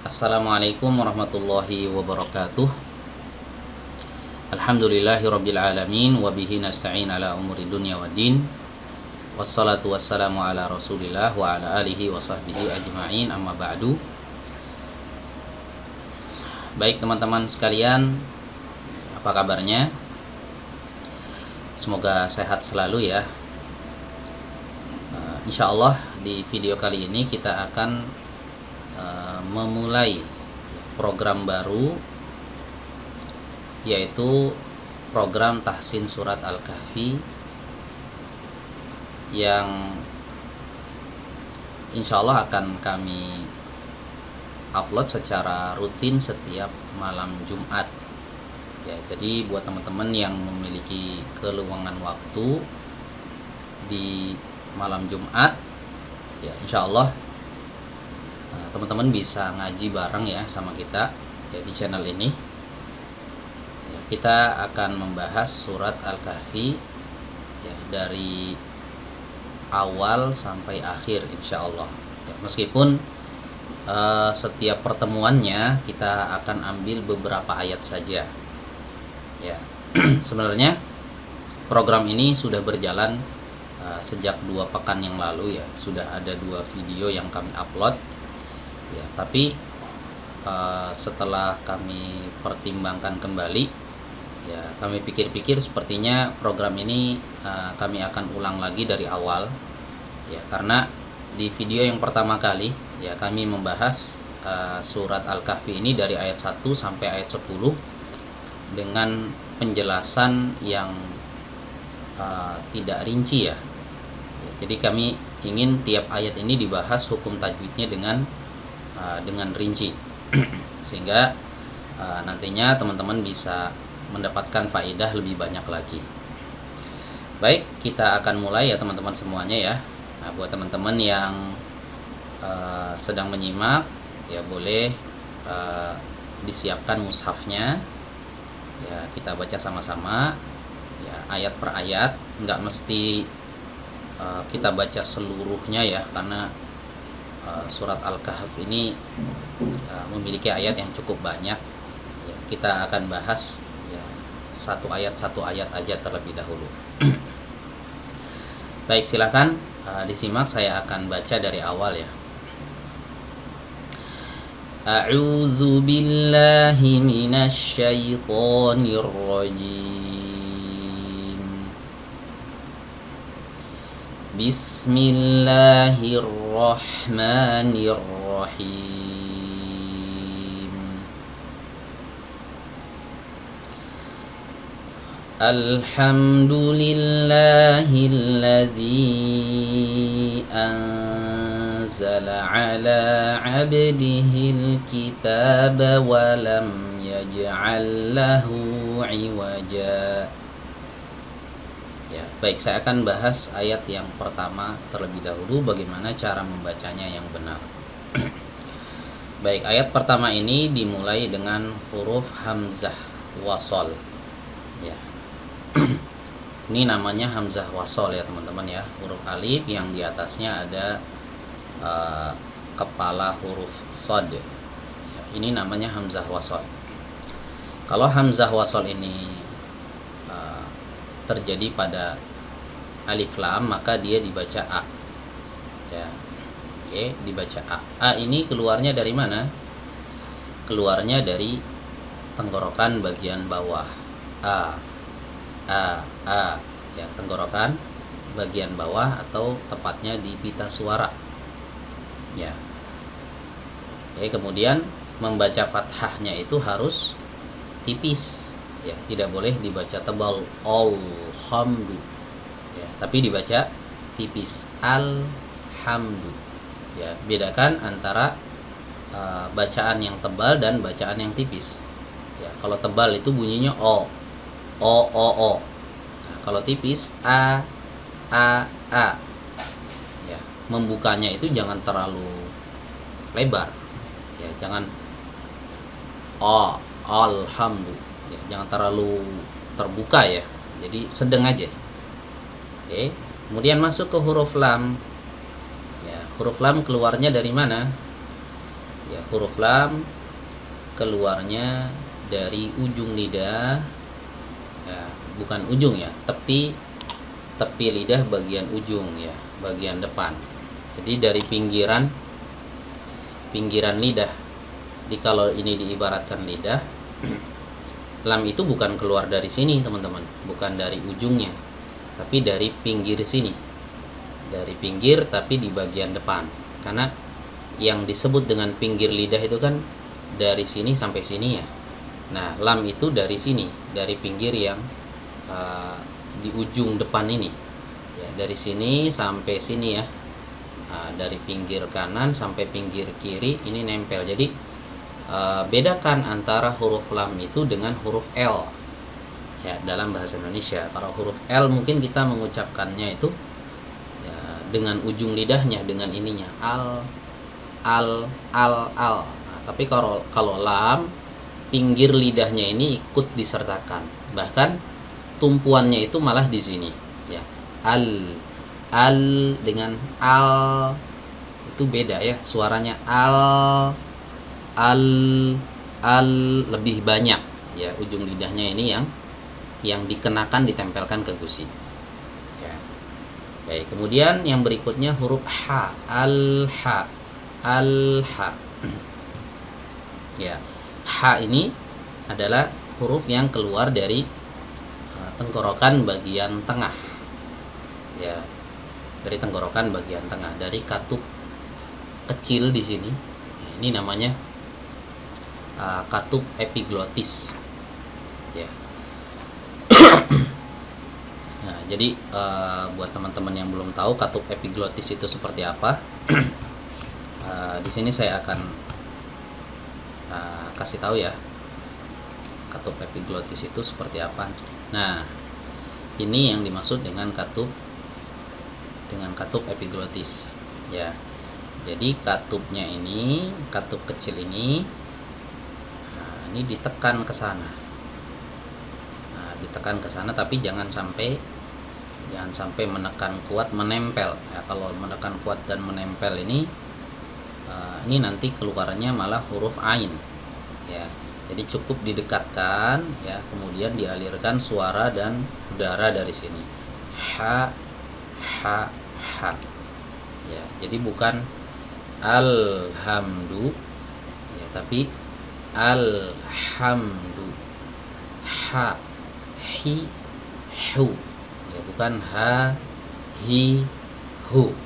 Assalamualaikum warahmatullahi wabarakatuh. Alhamdulillahirabbil alamin wa bihi nasta'in ala umuri dunya waddin. Wassalatu wassalamu ala Rasulillah wa ala alihi wa sahbihi ajma'in, amma ba'du. Baik teman-teman sekalian, apa kabarnya? Semoga sehat selalu ya. Insyaallah di video kali ini kita akan memulai program baru, yaitu program tahsin surat Al-Kahfi yang insyaallah akan kami upload secara rutin setiap malam Jumat ya. Jadi buat teman-teman yang memiliki keluangan waktu di malam Jumat ya, insyaallah teman-teman bisa ngaji bareng ya sama kita ya di channel ini ya. Kita akan membahas surat Al-Kahfi ya, dari awal sampai akhir insyaallah ya. Meskipun setiap pertemuannya kita akan ambil beberapa ayat saja ya. Sebenarnya program ini sudah berjalan sejak 2 pekan yang lalu ya. Sudah ada 2 video yang kami upload ya, tapi setelah kami pertimbangkan kembali ya, kami pikir-pikir sepertinya program ini kami akan ulang lagi dari awal ya, karena di video yang pertama kali ya kami membahas surat Al-Kahfi ini dari ayat 1 sampai ayat 10 dengan penjelasan yang tidak rinci ya. Jadi kami ingin tiap ayat ini dibahas hukum tajwidnya dengan rinci sehingga nantinya teman-teman bisa mendapatkan faedah lebih banyak lagi. Baik, kita akan mulai ya teman-teman semuanya ya. Nah, buat teman-teman yang sedang menyimak ya, boleh disiapkan mushafnya ya, kita baca sama-sama ya, ayat per ayat. Nggak mesti kita baca seluruhnya ya, karena surat Al-Kahf ini memiliki ayat yang cukup banyak ya. Kita akan bahas ya, satu ayat aja terlebih dahulu. Baik, silakan disimak, saya akan baca dari awal ya. A'udzu billahi minasy syaithanir rajim. Bismillahirrahmanirrahim. Alhamdulillahilladzi anzala ala 'abdihil kitaba wa lam yaj'al lahu 'iwaja. Ya, baik, saya akan bahas ayat yang pertama terlebih dahulu, bagaimana cara membacanya yang benar. Baik, ayat pertama ini dimulai dengan huruf hamzah wasol ya. Ini namanya hamzah wasol ya teman-teman ya, huruf alif yang di atasnya ada kepala huruf shad ya. Ini namanya hamzah wasol. Kalau hamzah wasol ini terjadi pada alif lam, maka dia dibaca a ya. Oke, dibaca a. A ini keluarnya dari mana? Keluarnya dari tenggorokan bagian bawah. A ya, tenggorokan bagian bawah atau tepatnya di pita suara ya. Oke, kemudian membaca fathahnya itu harus tipis ya, tidak boleh dibaca tebal alhamdu ya, tapi dibaca tipis alhamdu ya. Bedakan antara bacaan yang tebal dan bacaan yang tipis ya. Kalau tebal itu bunyinya o. Nah, kalau tipis a ya. Membukanya itu jangan terlalu lebar ya, jangan alhamdu ya, jangan terlalu terbuka ya, jadi sedang aja. Oke, kemudian masuk ke huruf lam ya. Huruf lam keluarnya dari mana? Ya, huruf lam keluarnya dari ujung lidah, ya, bukan ujung ya, tepi lidah bagian ujung ya, bagian depan. Jadi dari pinggiran lidah. Jadi kalau ini diibaratkan lidah, lam itu bukan keluar dari sini teman-teman, bukan dari ujungnya, tapi dari pinggir sini, dari pinggir tapi di bagian depan. Karena yang disebut dengan pinggir lidah itu kan dari sini sampai sini ya. Nah, lam itu dari sini, dari pinggir yang di ujung depan ini ya, dari sini sampai sini ya. Dari pinggir kanan sampai pinggir kiri ini nempel. Jadi bedakan antara huruf lam itu dengan huruf L ya dalam bahasa Indonesia. Kalau huruf L mungkin kita mengucapkannya itu ya, dengan ujung lidahnya, dengan ininya al. Nah, tapi kalau lam, pinggir lidahnya ini ikut disertakan, bahkan tumpuannya itu malah di sini ya. Al dengan al itu beda ya, suaranya al lebih banyak ya, ujung lidahnya ini yang dikenakan, ditempelkan ke gusi ya. Baik, kemudian yang berikutnya huruf ha, al ha ya. Ha ini adalah huruf yang keluar dari tenggorokan bagian tengah ya, dari tenggorokan bagian tengah, dari katup kecil di sini. Ini namanya katup epiglotis ya. Nah, jadi buat teman-teman yang belum tahu katup epiglotis itu seperti apa, di sini saya akan kasih tahu ya, katup epiglotis itu seperti apa. Nah, ini yang dimaksud dengan katup epiglotis ya. Jadi katupnya ini, katup kecil ini, ini ditekan ke sana. Nah, ditekan ke sana, tapi jangan sampai menekan kuat menempel. Ya, kalau menekan kuat dan menempel ini nanti keluarnya malah huruf ain. Ya, jadi cukup didekatkan, ya, kemudian dialirkan suara dan udara dari sini. Ha. Ya, jadi bukan alhamdu, ya, tapi alhamdu. Ha, hi, hu, ya, bukan ha, hi, hu.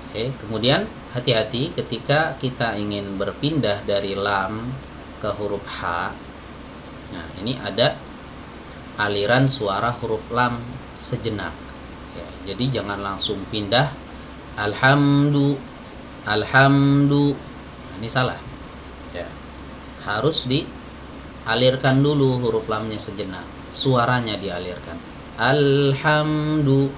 Oke, kemudian hati-hati ketika kita ingin berpindah dari lam ke huruf ha. Nah, ini ada aliran suara huruf lam sejenak ya, jadi jangan langsung pindah alhamdu. Nah, ini salah ya, harus dialirkan dulu huruf lamnya sejenak, suaranya dialirkan. Alhamdu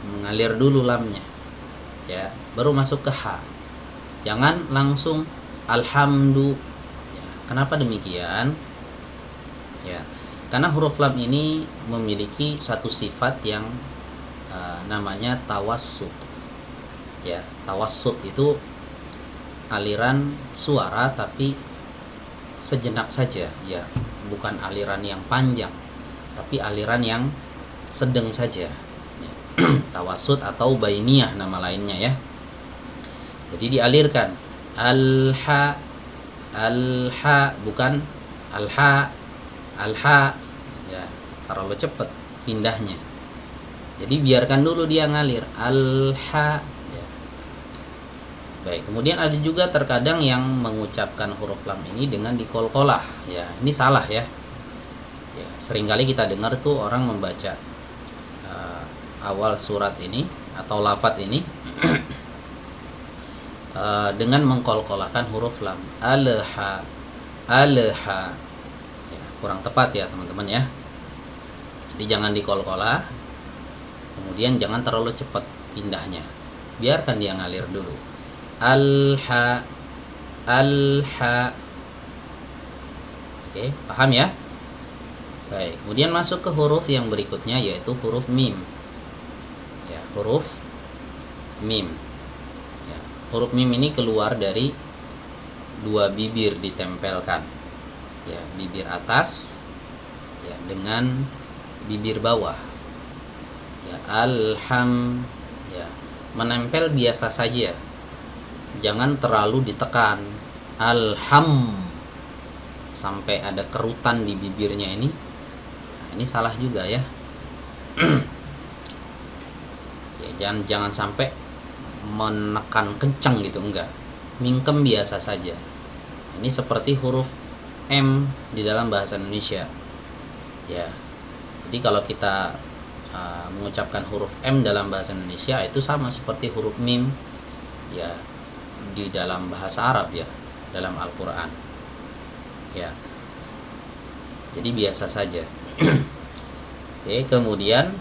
mengalir dulu lamnya ya, baru masuk ke ha. Jangan langsung alhamdu ya. Kenapa demikian ya? Karena huruf lam ini memiliki satu sifat yang namanya tawassut ya. Tawassut itu aliran suara tapi sejenak saja ya, bukan aliran yang panjang, tapi aliran yang sedang saja ya. Tawassut atau bainiyah nama lainnya ya. Jadi dialirkan al-ha, bukan al-ha ya, terlalu cepat pindahnya. Jadi biarkan dulu dia ngalir al-ha ya. Baik, kemudian ada juga terkadang yang mengucapkan huruf lam ini dengan dikolkolah ya. Ini salah ya. Ya, seringkali kita dengar tuh orang membaca awal surat ini atau lafadz ini dengan mengkolkolahkan huruf lam, alha ya, kurang tepat ya teman-teman ya. Jadi jangan dikolkolah, kemudian jangan terlalu cepat pindahnya, biarkan dia ngalir dulu. Alha. Oke, paham ya? Baik, kemudian masuk ke huruf yang berikutnya yaitu huruf mim huruf mim. Ya, huruf mim ini keluar dari dua bibir ditempelkan. Ya, bibir atas ya dengan bibir bawah. Ya, ya, menempel biasa saja. Jangan terlalu ditekan. Sampai ada kerutan di bibirnya ini. Nah, ini salah juga ya. Ya, jangan sampai menekan kencang gitu, enggak. Mingkem biasa saja. Ini seperti huruf M di dalam bahasa Indonesia. Ya. Jadi kalau kita mengucapkan huruf M dalam bahasa Indonesia itu sama seperti huruf mim ya di dalam bahasa Arab ya, dalam Al-Qur'an. Ya. Jadi biasa saja. Oke, kemudian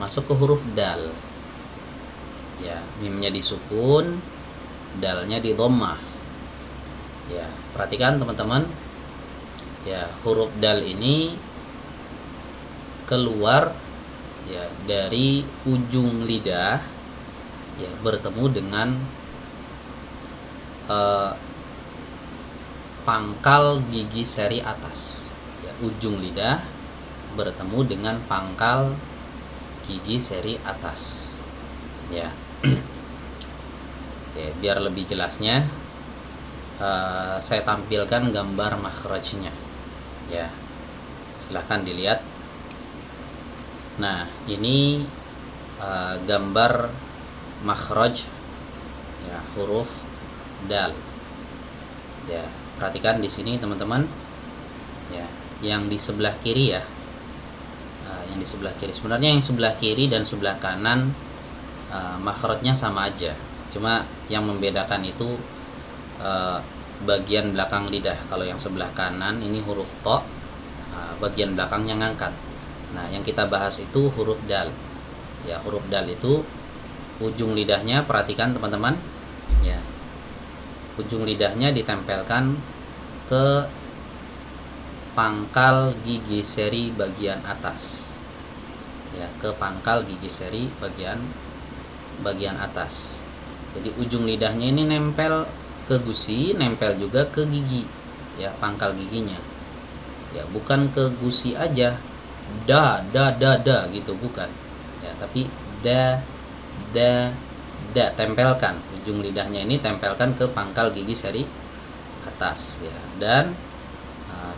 masuk ke huruf dal. Ya, mimnya disukun, dalnya di dhammah. Ya, perhatikan teman-teman. Ya, huruf dal ini keluar ya dari ujung lidah ya bertemu dengan pangkal gigi seri atas. Ya, ujung lidah bertemu dengan pangkal gigi seri atas. Ya. Oke, biar lebih jelasnya saya tampilkan gambar makhrajnya. Ya. Silahkan dilihat. Nah, ini gambar makhraj ya huruf dal. Ya, perhatikan di sini teman-teman. Ya, yang di sebelah kiri ya. Yang di sebelah kiri. Sebenarnya yang sebelah kiri dan sebelah kanan makhrajnya sama aja. Cuma yang membedakan itu bagian belakang lidah. Kalau yang sebelah kanan ini huruf to, bagian belakangnya ngangkat. Nah, yang kita bahas itu huruf dal. Ya, huruf dal itu ujung lidahnya, perhatikan teman-teman. Ya. Ujung lidahnya ditempelkan ke pangkal gigi seri bagian atas. Ya, ke pangkal gigi seri bagian atas. Jadi ujung lidahnya ini nempel ke gusi, nempel juga ke gigi. Ya, pangkal giginya. Ya, bukan ke gusi aja. Da gitu, bukan ya, tapi da tempelkan ujung lidahnya ini, tempelkan ke pangkal gigi seri atas ya. Dan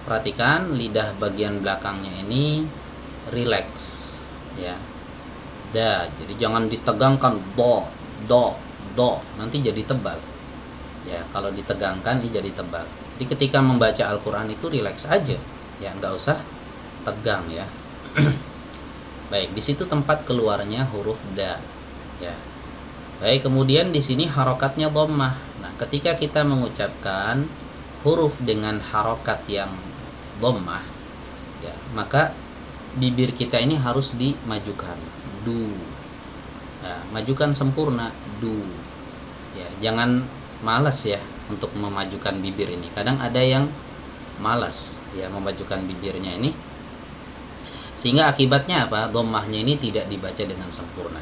perhatikan lidah bagian belakangnya ini rileks ya. Da, jadi jangan ditegangkan do nanti jadi tebal ya. Kalau ditegangkan ini jadi tebal. Jadi ketika membaca Al-Qur'an itu rileks aja ya, nggak usah tegang ya. Baik, di situ tempat keluarnya huruf da ya. Baik, kemudian di sini harokatnya dhammah. Nah, ketika kita mengucapkan huruf dengan harokat yang dhammah ya, maka bibir kita ini harus dimajukan. Du. Ya, majukan sempurna, du. Ya, jangan malas ya untuk memajukan bibir ini. Kadang ada yang malas ya memajukan bibirnya ini, sehingga akibatnya apa? Dhammahnya ini tidak dibaca dengan sempurna.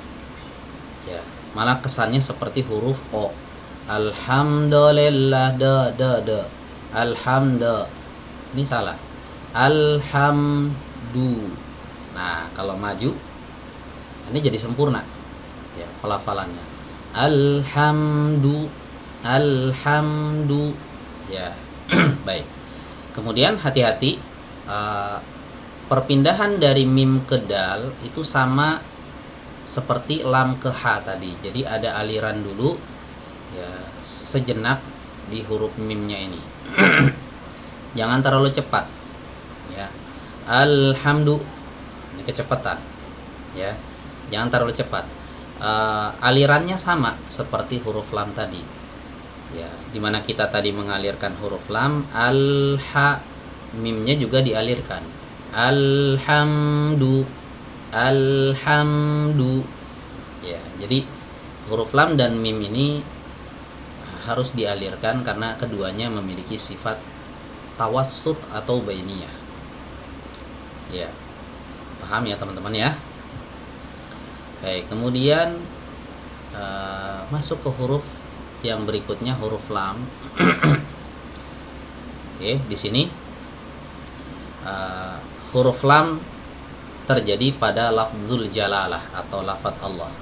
Ya, malah kesannya seperti huruf o. Alhamdulillah da. Alhamdulillah. Ini salah. Alhamdu. Nah, kalau maju ini jadi sempurna. Ya, pelafalannya. Alhamdu. Ya. Baik. Kemudian hati-hati, perpindahan dari mim ke dal itu sama seperti lam ke ha tadi. Jadi ada aliran dulu ya, sejenak di huruf mimnya ini. Jangan terlalu cepat ya. Alhamdu, ini kecepatan ya. Jangan terlalu cepat. Alirannya sama seperti huruf lam tadi. Ya, dimana kita tadi mengalirkan huruf lam, al-ha, mimnya juga dialirkan. Alhamdu. Ya, jadi huruf lam dan mim ini harus dialirkan karena keduanya memiliki sifat tawassut atau bainiyah. Ya. Paham ya teman-teman ya? Baik, kemudian masuk ke huruf yang berikutnya, huruf lam. Oke, di sini huruf lam terjadi pada lafzul jalalah atau lafaz Allah.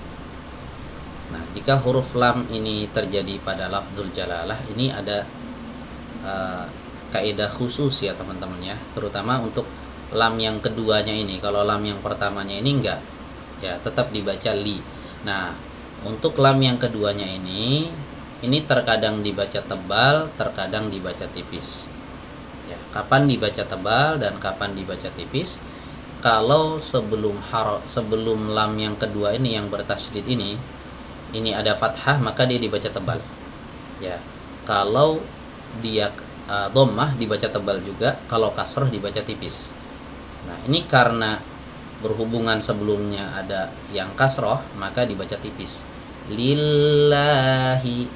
Nah, jika huruf lam ini terjadi pada lafzul jalalah, ini ada kaidah khusus ya teman-teman ya, terutama untuk lam yang keduanya ini. Kalau lam yang pertamanya ini enggak, ya tetap dibaca li. Nah, untuk lam yang keduanya ini terkadang dibaca tebal, terkadang dibaca tipis. Ya, kapan dibaca tebal dan kapan dibaca tipis? Kalau sebelum lam yang kedua ini yang bertasydid ini ada fathah, maka dia dibaca tebal. Ya, kalau dia dhammah dibaca tebal juga, kalau kasrah dibaca tipis. Nah, ini karena berhubungan sebelumnya ada yang kasrah, maka dibaca tipis. Lillahi,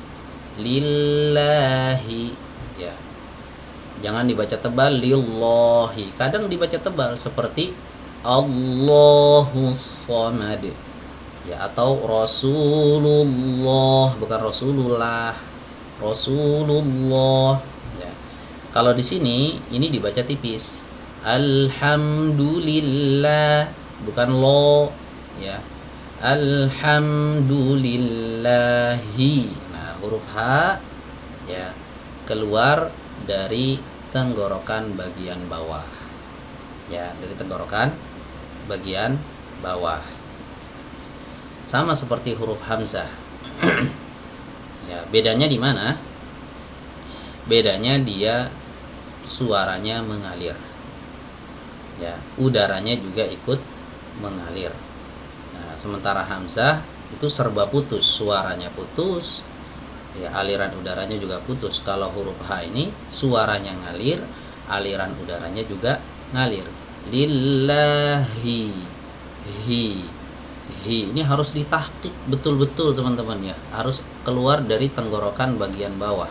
lillahi, ya. Jangan dibaca tebal, lillahi. Kadang dibaca tebal seperti Allahus Samad, ya, atau Rasulullah, bukan Rasulullah, Rasulullah, ya. Kalau di sini ini dibaca tipis. Alhamdulillah, bukan lo, ya. Alhamdulillahi. Nah, huruf H ya keluar dari tenggorokan bagian bawah. Ya, dari tenggorokan bagian bawah. Sama seperti huruf hamzah. Ya, bedanya di mana? Bedanya dia suaranya mengalir. Ya, udaranya juga ikut mengalir. Nah, sementara hamzah itu serba putus, suaranya putus, ya, aliran udaranya juga putus. Kalau huruf H ini suaranya ngalir, aliran udaranya juga ngalir. Lillahi, hi, ini harus ditahqiq betul-betul teman-teman ya, harus keluar dari tenggorokan bagian bawah.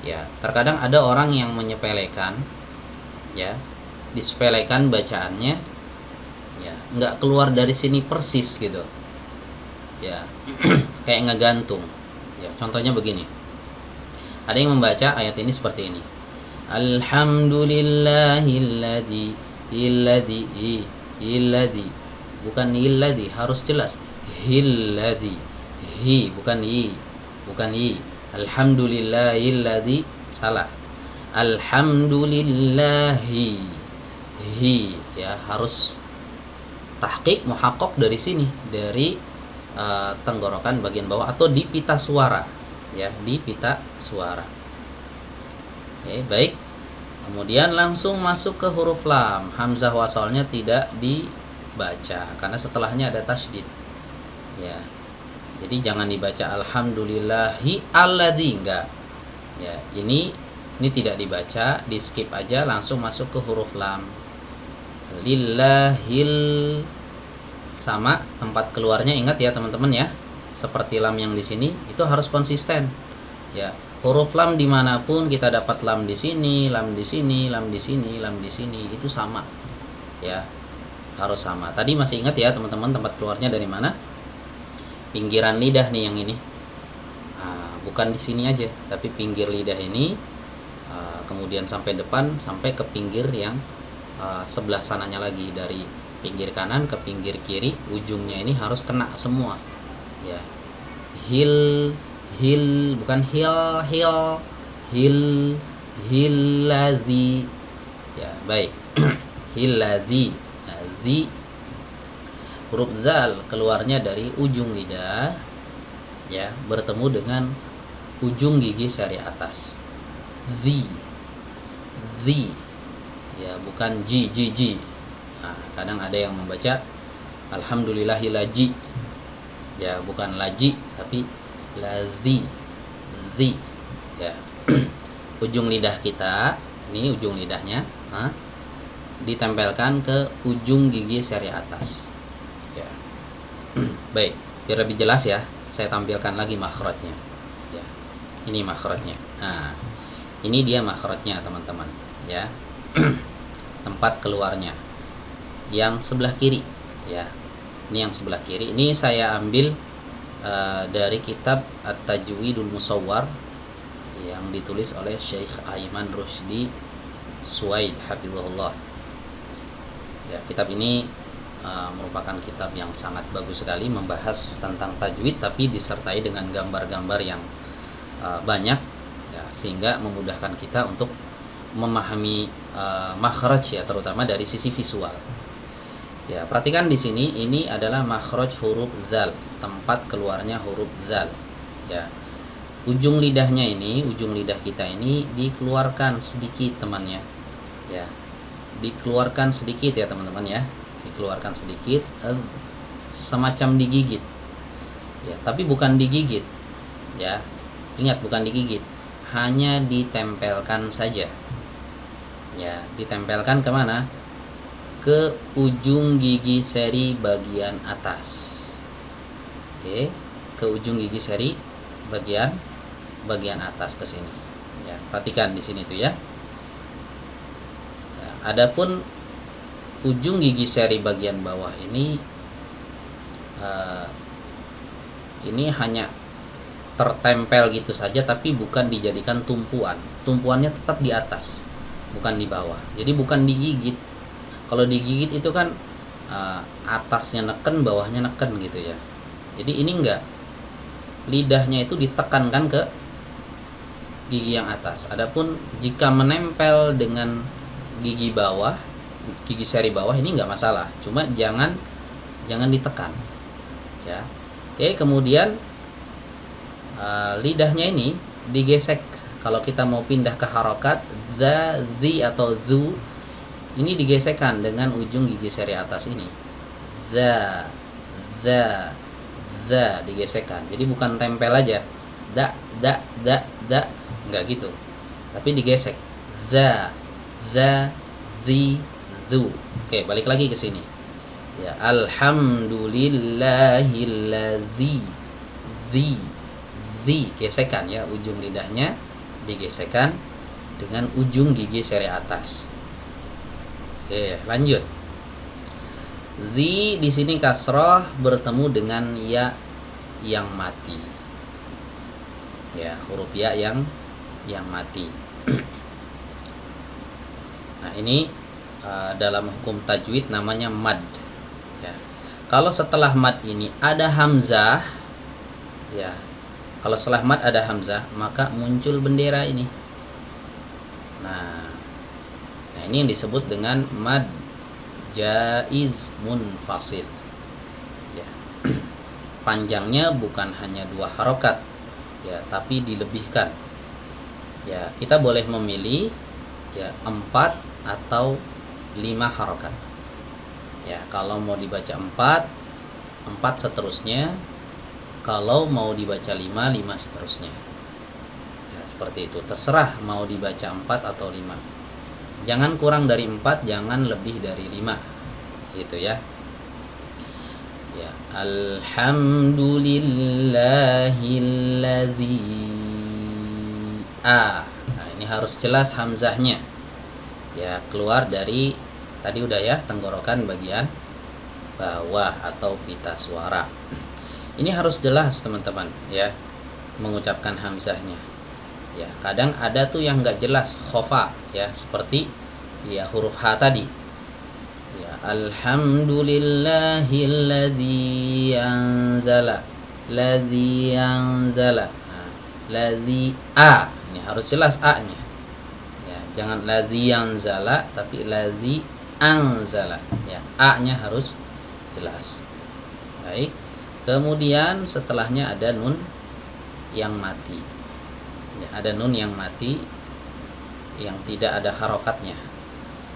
Ya, terkadang ada orang yang menyepelekan, ya, disepelekan bacaannya, ya, nggak keluar dari sini persis gitu, ya, kayak ngegantung. Ya, contohnya begini, ada yang membaca ayat ini seperti ini, Alhamdulillahilladzi, illadzi, bukan illadzi, harus jelas hilladzi, hi, bukan i, bukan i. Alhamdulillahilladzi, salah. Alhamdulillahi, hi, ya, harus tahqiq muhaqqaq dari sini, dari tenggorokan bagian bawah atau di pita suara, ya, di pita suara. Oke, baik. Kemudian langsung masuk ke huruf lam. Hamzah wasalnya tidak dibaca karena setelahnya ada tasydid. Ya. Jadi jangan dibaca alhamdulillahi alladzi, enggak. Ya, ini tidak dibaca, di skip aja, langsung masuk ke huruf lam. Lillahil, sama tempat keluarnya, ingat ya teman-teman ya. Seperti lam yang di sini itu harus konsisten. Ya, huruf lam dimanapun kita dapat lam di sini, lam di sini, lam di sini, lam di sini, itu sama. Ya, harus sama. Tadi masih ingat ya teman-teman tempat keluarnya dari mana? Pinggiran lidah nih yang ini. Bukan di sini aja, tapi pinggir lidah ini, kemudian sampai depan, sampai ke pinggir yang sebelah sananya lagi, dari pinggir kanan ke pinggir kiri, ujungnya ini harus kena semua. Ya, hil, bukan hil, hilladzi. Ya, baik. Hilladzi. Nah, zi, huruf zal keluarnya dari ujung lidah, ya, bertemu dengan ujung gigi seri atas. Zi, ya, bukan ji. Nah, kadang ada yang membaca alhamdulillahilaji, ya, bukan laji tapi lazi, zi, ya. Ujung lidah kita ini, ujung lidahnya ditempelkan ke ujung gigi seri atas, ya. Baik, biar lebih jelas ya, saya tampilkan lagi makhrajnya, ya. Ini makhrajnya. Nah, ini dia makhrajnya teman-teman, ya. Tempat keluarnya yang sebelah kiri, ya. Ini yang sebelah kiri. Ini saya ambil dari kitab At-Tajwidul Musawwar yang ditulis oleh Syekh Aiman Rushdi Suwaid hafizahullah. Ya, kitab ini merupakan kitab yang sangat bagus sekali, membahas tentang tajwid tapi disertai dengan gambar-gambar yang banyak, ya, sehingga memudahkan kita untuk memahami makhraj, ya, terutama dari sisi visual. Ya, perhatikan di sini, ini adalah makhraj huruf dzal, tempat keluarnya huruf dzal. Ya, ujung lidahnya ini, ujung lidah kita ini dikeluarkan sedikit temannya. Ya, dikeluarkan sedikit ya teman-teman ya, dikeluarkan sedikit, semacam digigit. Ya, tapi bukan digigit. Ya, ingat, bukan digigit, hanya ditempelkan saja. Ya, ditempelkan kemana? Ke ujung gigi seri bagian atas. Oke, ke ujung gigi seri bagian atas ke sini. Ya, perhatikan di sini tuh ya. Adapun ujung gigi seri bagian bawah ini hanya tertempel gitu saja, tapi bukan dijadikan tumpuan. Tumpuannya tetap di atas, bukan di bawah. Jadi bukan digigit. Kalau digigit itu kan atasnya neken, bawahnya neken gitu ya. Jadi ini enggak. Lidahnya itu ditekankan ke gigi yang atas. Adapun jika menempel dengan gigi bawah, gigi seri bawah, ini enggak masalah. Cuma jangan ditekan. Ya. Oke, kemudian lidahnya ini digesek. Kalau kita mau pindah ke harokat za, zi atau zu, ini digesekkan dengan ujung gigi seri atas ini. Za, digesekkan. Jadi bukan tempel aja. Da, enggak gitu. Tapi digesek. Za, zi, zu. Oke, balik lagi ke sini. Ya, alhamdulillahillazi, zi, gesekan ya, ujung lidahnya digesekkan dengan ujung gigi seri atas. Oke, lanjut. Zi di sini kasroh bertemu dengan ya yang mati. Ya, huruf ya yang mati. Nah, ini dalam hukum tajwid namanya mad. Ya. Kalau setelah mad ini ada hamzah, ya. Kalau setelah mad ada hamzah, maka muncul bendera ini. Nah, ini yang disebut dengan mad jaiz munfasil. Ya. Panjangnya bukan hanya 2 harokat, ya, tapi dilebihkan. Ya, kita boleh memilih ya 4 atau 5 harokat. Ya, kalau mau dibaca 4 seterusnya. Kalau mau dibaca 5 seterusnya. Ya, seperti itu. Terserah mau dibaca 4 atau 5. Jangan kurang dari 4, jangan lebih dari 5. Gitu ya. Ya, alhamdulillahilladzi Nah, ini harus jelas hamzahnya. Ya, keluar dari tadi udah ya, tenggorokan bagian bawah atau pita suara. Ini harus jelas teman-teman ya, mengucapkan hamzahnya. Ya, kadang ada tuh yang nggak jelas khofa ya, seperti ya huruf H tadi. Ya, alhamdulillahilladzi anzala, ladzi anzala. Nah, ladzi a, ini harus jelas a-nya. Ya, jangan ladzi anzala tapi ladzi anzala. Ya, a-nya harus jelas. Baik. Kemudian setelahnya ada nun yang mati. Ya, ada nun yang mati yang tidak ada harokatnya,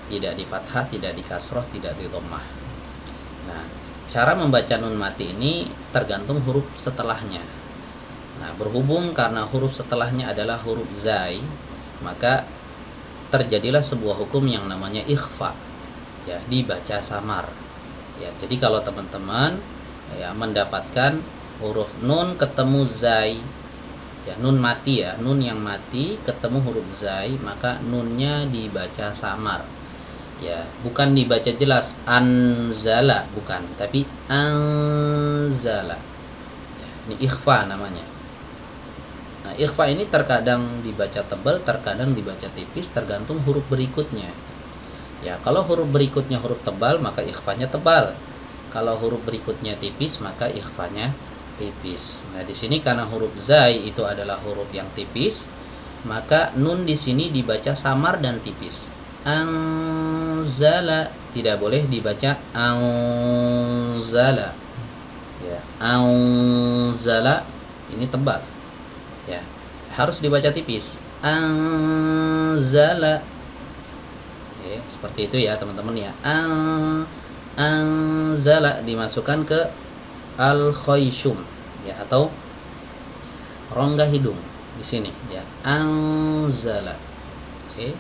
tidak di fathah, tidak di kasroh, tidak di dhammah. Nah, cara membaca nun mati ini tergantung huruf setelahnya. Nah, berhubung karena huruf setelahnya adalah huruf zai, maka terjadilah sebuah hukum yang namanya ikhfa. Ya, dibaca samar. Ya, jadi kalau teman-teman ya mendapatkan huruf nun ketemu zai, ya nun mati ya, nun yang mati ketemu huruf zai, maka nunnya dibaca samar. Ya, bukan dibaca jelas anzala, bukan, tapi anzala. Ya, ini ikhfa namanya. Nah, ikhfa ini terkadang dibaca tebal, terkadang dibaca tipis, tergantung huruf berikutnya. Ya, kalau huruf berikutnya huruf tebal, maka ikhfanya tebal. Kalau huruf berikutnya tipis, maka ikhfanya tipis. Nah, di sini karena huruf zai itu adalah huruf yang tipis, maka nun di sini dibaca samar dan tipis. Anzala, tidak boleh dibaca anzala. Ya, anzala ini tebal. Ya, harus dibaca tipis. Anzala. Oke, seperti itu ya teman-teman ya. Anzala dimasukkan ke al-khayshum ya, atau rongga hidung di sini ya. Anzala. Oke.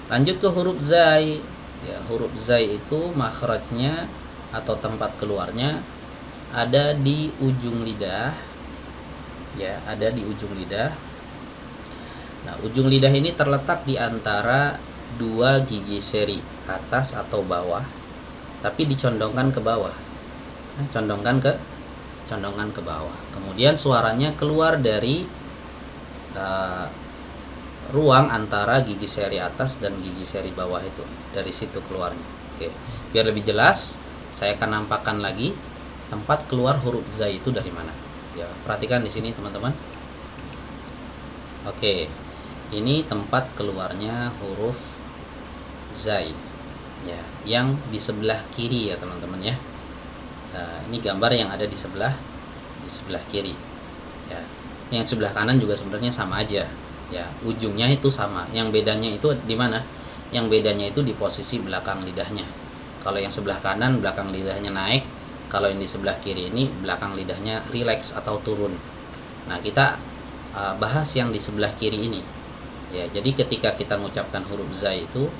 Lanjut ke huruf zai. Ya, huruf zai itu makhrajnya atau tempat keluarnya ada di ujung lidah. Ya, ada di ujung lidah. Nah, ujung lidah ini terletak di antara dua gigi seri atas atau bawah, tapi dicondongkan ke bawah. Nah, condongkan ke bawah. Kemudian suaranya keluar dari ruang antara gigi seri atas dan gigi seri bawah itu. Dari situ keluarnya. Oke. Biar lebih jelas, saya akan nampakkan lagi tempat keluar huruf zai itu dari mana. Ya, perhatikan di sini teman-teman. Oke, ini tempat keluarnya huruf zai, ya, yang di sebelah kiri ya teman-teman ya. Nah, ini gambar yang ada di sebelah kiri. Ya, yang sebelah kanan juga sebenarnya sama aja. Ya, ujungnya itu sama. Yang bedanya itu di mana? Yang bedanya itu di posisi belakang lidahnya. Kalau yang sebelah kanan belakang lidahnya naik. Kalau yang di sebelah kiri ini belakang lidahnya rileks atau turun. Nah, kita bahas yang di sebelah kiri ini. Ya, jadi ketika kita mengucapkan huruf zai itu,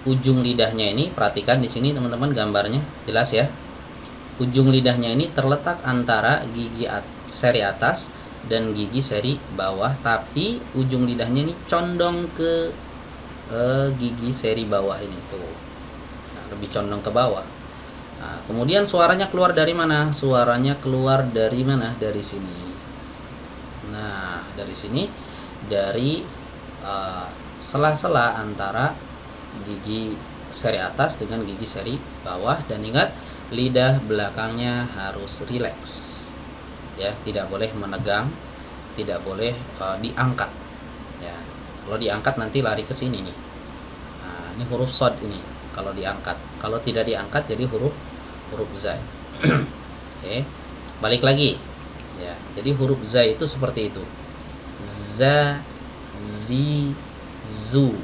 ujung lidahnya ini, perhatikan di sini teman-teman gambarnya, jelas ya. Ujung lidahnya ini terletak antara gigi seri atas dan gigi seri bawah, tapi ujung lidahnya ini condong ke gigi seri bawah ini tuh. Nah, lebih condong ke bawah. Nah, kemudian suaranya keluar dari mana? Suaranya keluar dari mana? Dari sini. Nah, dari sini, dari sela-sela antara gigi seri atas dengan gigi seri bawah. Dan ingat, lidah belakangnya harus rileks. Ya, tidak boleh menegang, tidak boleh diangkat. Ya, kalau diangkat nanti lari ke sini nih. Nah, ini huruf shad ini. Kalau diangkat, kalau tidak diangkat jadi huruf zai. Oke, balik lagi ya. Jadi huruf zai itu seperti itu. Za, zi, zu.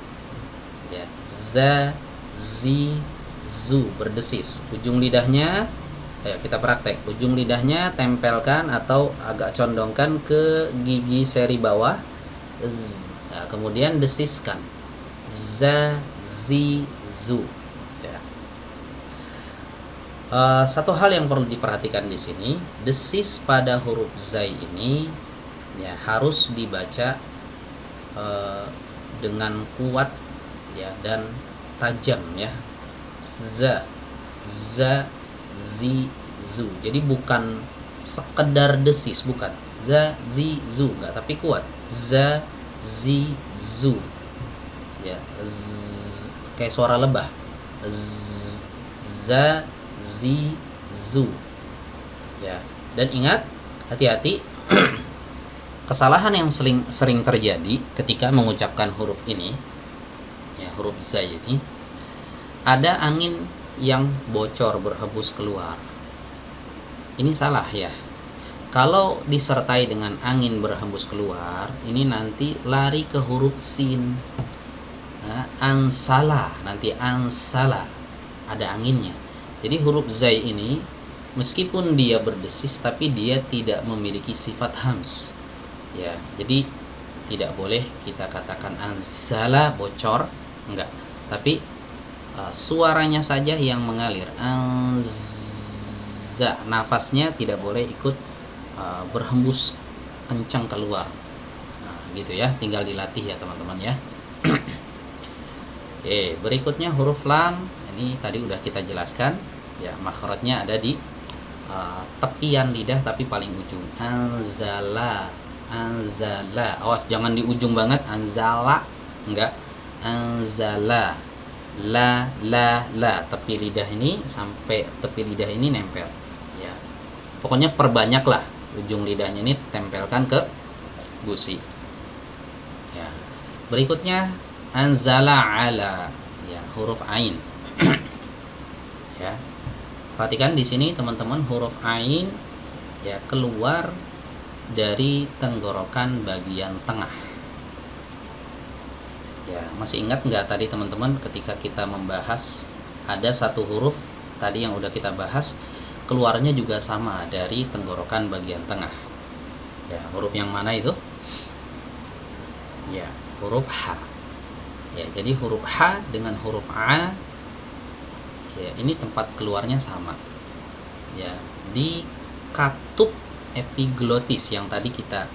Ya, za, zi, zu, berdesis. Ujung lidahnya, ayo kita praktek. Ujung lidahnya tempelkan atau agak condongkan ke gigi seri bawah. Nah, kemudian desiskan. Za, zi, zu. Satu hal yang perlu diperhatikan di sini, desis pada huruf zai ini ya harus dibaca dengan kuat ya dan tajam ya. Za, za, zi, zu. Jadi bukan sekedar desis, bukan. Za, zi, zu, enggak, tapi kuat. Za, zi, zu. Ya, kayak suara lebah. Za, zi, zu. Ya, dan ingat, hati-hati. Kesalahan yang sering terjadi ketika mengucapkan huruf ini ya, huruf zai ini, ada angin yang bocor berhembus keluar. Ini salah ya. Kalau disertai dengan angin berhembus keluar, ini nanti lari ke huruf sin. Nah, ansala, nanti ansala, ada anginnya. Jadi huruf zai ini meskipun dia berdesis, tapi dia tidak memiliki sifat hams. Ya, jadi tidak boleh kita katakan anzala bocor, enggak. Tapi suaranya saja yang mengalir. Anza, nafasnya tidak boleh ikut berhembus kencang keluar. Nah, gitu ya, tinggal dilatih ya teman-teman ya. Berikutnya huruf lam, ini tadi udah kita jelaskan ya, makhrajnya ada di tepian lidah tapi paling ujung. Anzala, anzala. Awas jangan di ujung banget, anzala. Enggak. Anzala. La. Tepi lidah ini sampai tepi lidah ini nempel. Ya. Pokoknya perbanyaklah ujung lidahnya ini tempelkan ke gusi. Ya. Berikutnya anzala ala, ya, huruf ain. Ya. Perhatikan di sini teman-teman, huruf ain ya keluar dari tenggorokan bagian tengah. Ya, masih ingat nggak tadi teman-teman ketika kita membahas ada satu huruf tadi yang udah kita bahas keluarnya juga sama dari tenggorokan bagian tengah. Ya, huruf yang mana itu? Ya, huruf H. Ya, jadi huruf H dengan huruf A ya, ini tempat keluarnya sama. Ya, di katup epiglotis yang tadi kita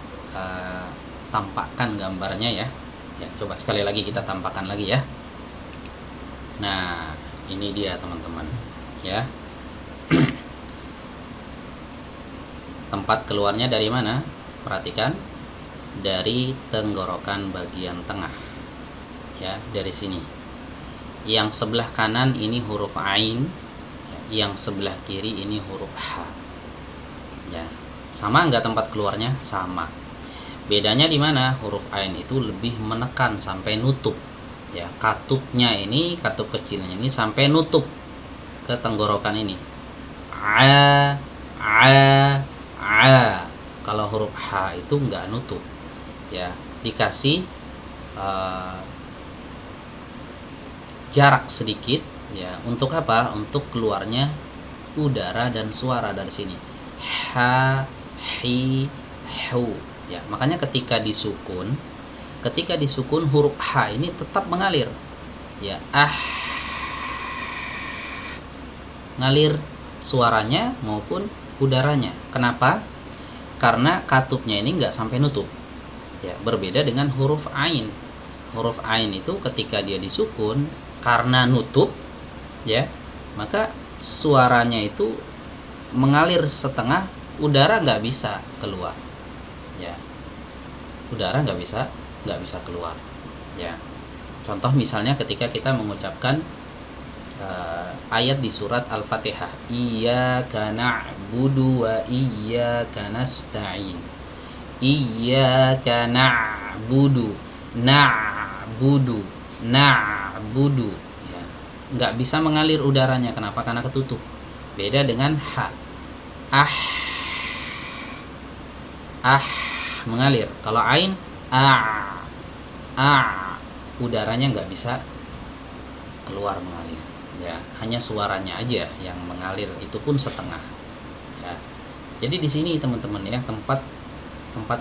tampakkan gambarnya ya. Ya, coba sekali lagi kita tampakkan lagi ya. Nah, ini dia teman-teman. Ya. Tempat keluarnya dari mana? Perhatikan. Dari tenggorokan bagian tengah. Ya, dari sini. Yang sebelah kanan ini huruf ain, yang sebelah kiri ini huruf H. Ya. Sama enggak tempat keluarnya? Sama. Bedanya di mana? Huruf ain itu lebih menekan sampai nutup. Ya, katupnya ini, katup kecilnya ini sampai nutup ke tenggorokan ini. A. Kalau huruf H itu enggak nutup. Ya, dikasih jarak sedikit ya, untuk apa? Untuk keluarnya udara dan suara dari sini. Ha, hi, hu. Ya, makanya ketika disukun huruf H ini tetap mengalir. Ya, ngalir suaranya maupun udaranya. Kenapa? Karena katupnya ini enggak sampai nutup. Ya, berbeda dengan huruf ain. Huruf ain itu ketika dia disukun karena nutup ya, maka suaranya itu mengalir setengah, udara nggak bisa keluar. Ya, udara nggak bisa keluar. Ya, contoh misalnya ketika kita mengucapkan ayat di surat Al-Fatihah, Iyyaka na'budu wa iyyaka nasta'in. Iyyaka na'budu ya, nggak bisa mengalir udaranya. Kenapa? Karena ketutup. Beda dengan H. Mengalir. Kalau ain udaranya nggak bisa keluar mengalir. Ya, hanya suaranya aja yang mengalir, itu pun setengah. Ya. Jadi di sini teman-teman ya, tempat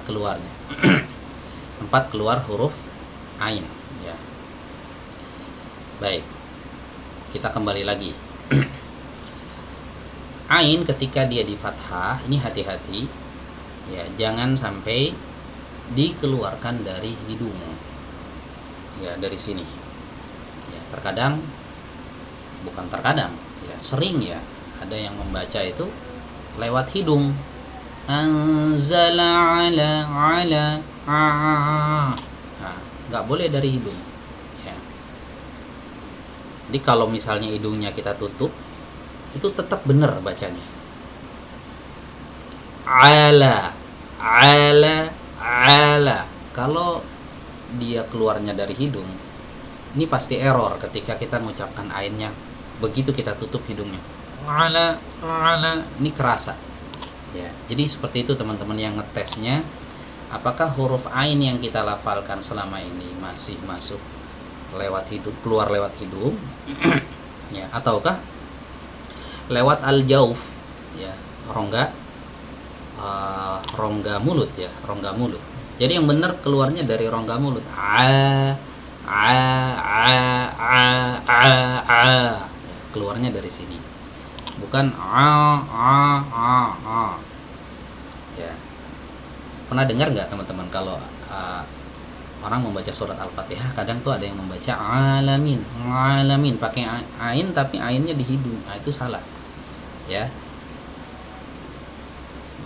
keluarnya. Tempat keluar huruf ain ya. Baik. Kita kembali lagi. Ain ketika dia di fathah, ini hati-hati ya, jangan sampai dikeluarkan dari hidung. Ya, dari sini. Ya, bukan terkadang ya, sering ya ada yang membaca itu lewat hidung. Anzala ala nggak boleh dari hidung ya. Jadi kalau misalnya hidungnya kita tutup, itu tetap benar bacanya. Ala. Kalau dia keluarnya dari hidung, ini pasti error ketika kita mengucapkan ainnya. Begitu kita tutup hidungnya, ala, ini kerasa. Ya, jadi seperti itu teman-teman yang ngetesnya, apakah huruf ain yang kita lafalkan selama ini masih masuk lewat hidung, keluar lewat hidung, ya, ataukah lewat al-jauf, ya, rongga mulut ya, rongga mulut. Jadi yang benar keluarnya dari rongga mulut. Keluarnya dari sini, bukan ya. Pernah dengar nggak teman-teman kalau orang membaca surat Al-Fatihah kadang tuh ada yang membaca alamin, alamin pakai ain tapi ainnya di hidung. Nah, itu salah. Ya.